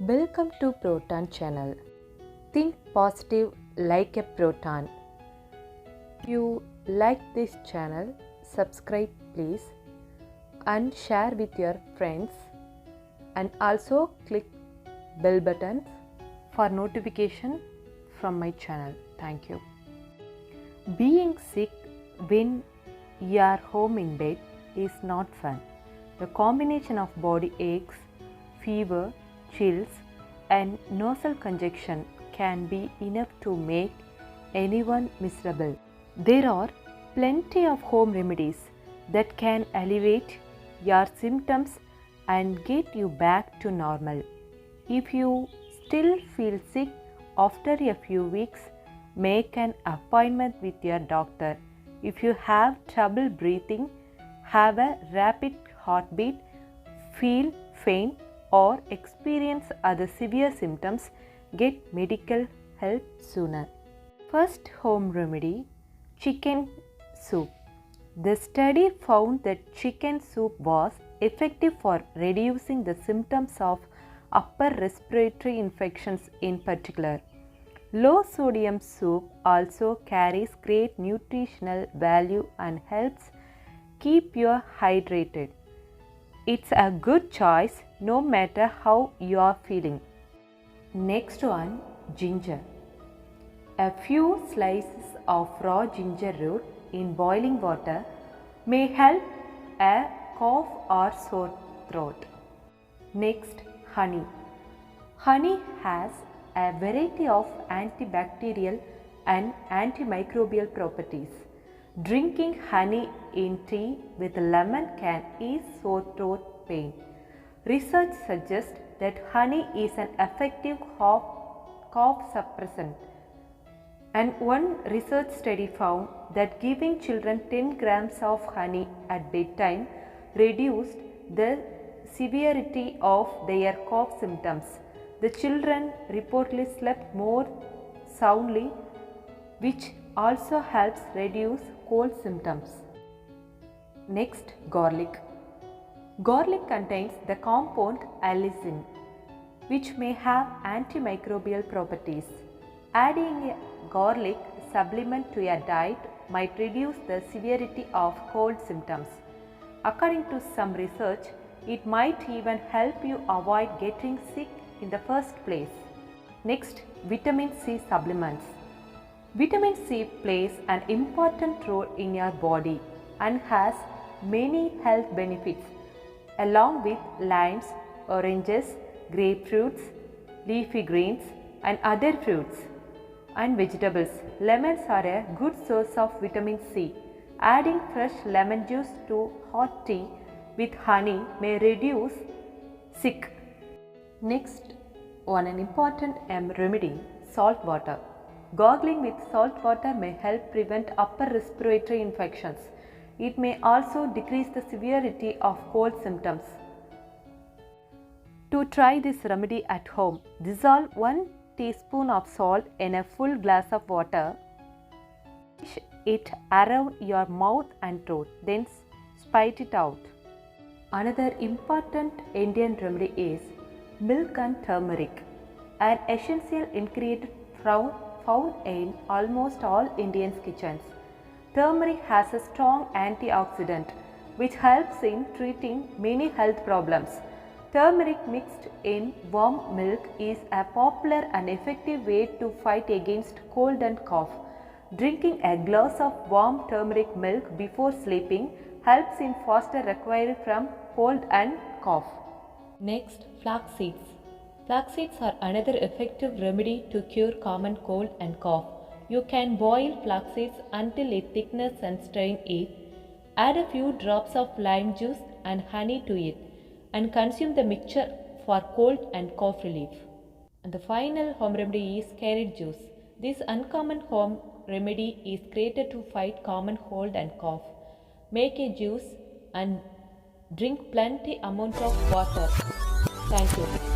Welcome to Proton channel. Think positive like a proton. If you like this channel, subscribe please and share with your friends, and also click bell button for notification from my channel. Thank you. Being sick when you are home in bed is not fun. The combination of body aches, fever, chills and nasal congestion can be enough to make anyone miserable. There are plenty of home remedies that can alleviate your symptoms and get you back to normal. If you still feel sick after a few weeks, make an appointment with your doctor. If you have trouble breathing, have a rapid heartbeat, feel faint, or experience other severe symptoms, get medical help sooner. First home remedy, chicken soup. The study found that chicken soup was effective for reducing the symptoms of upper respiratory infections in particular. Low sodium soup also carries great nutritional value and helps keep you hydrated. It's a good choice no matter how you are feeling. Next one, ginger. A few slices of raw ginger root in boiling water may help a cough or sore throat. Next, honey. Honey has a variety of antibacterial and antimicrobial properties. Drinking honey in tea with lemon can ease sore throat pain. Research suggests that honey is an effective cough suppressant. And one research study found that giving children 10 grams of honey at bedtime reduced the severity of their cough symptoms. The children reportedly slept more soundly, which also helps reduce cold symptoms. Next, garlic. Garlic contains the compound allicin, which may have antimicrobial properties. Adding a garlic supplement to your diet might reduce the severity of cold symptoms. According to some research, it might even help you avoid getting sick in the first place. Next, vitamin C supplements. Vitamin C plays an important role in your body and has many health benefits. Along with limes, oranges, grapefruits, leafy greens and other fruits and vegetables, lemons are a good source of vitamin C. Adding fresh lemon juice to hot tea with honey may reduce sick. Next, an important remedy, salt water. Gargling with salt water may help prevent upper respiratory infections. It may also decrease the severity of cold symptoms. To try this remedy at home, dissolve 1 teaspoon of salt in a full glass of water. Swish it around your mouth and throat, then spit it out. Another important Indian remedy is milk and turmeric, an essential ingredient found in almost all Indian kitchens. Turmeric has a strong antioxidant which helps in treating many health problems. Turmeric mixed in warm milk is a popular and effective way to fight against cold and cough. Drinking a glass of warm turmeric milk before sleeping helps in faster recovery from cold and cough. Next, flax seeds. Flax seeds are another effective remedy to cure common cold and cough. You can boil flax seeds until it thickens and strain it. Add a few drops of lime juice and honey to it and consume the mixture for cold and cough relief. And the final home remedy is carrot juice. This uncommon home remedy is created to fight common cold and cough. Make a juice and drink plenty amount of water. Thank you.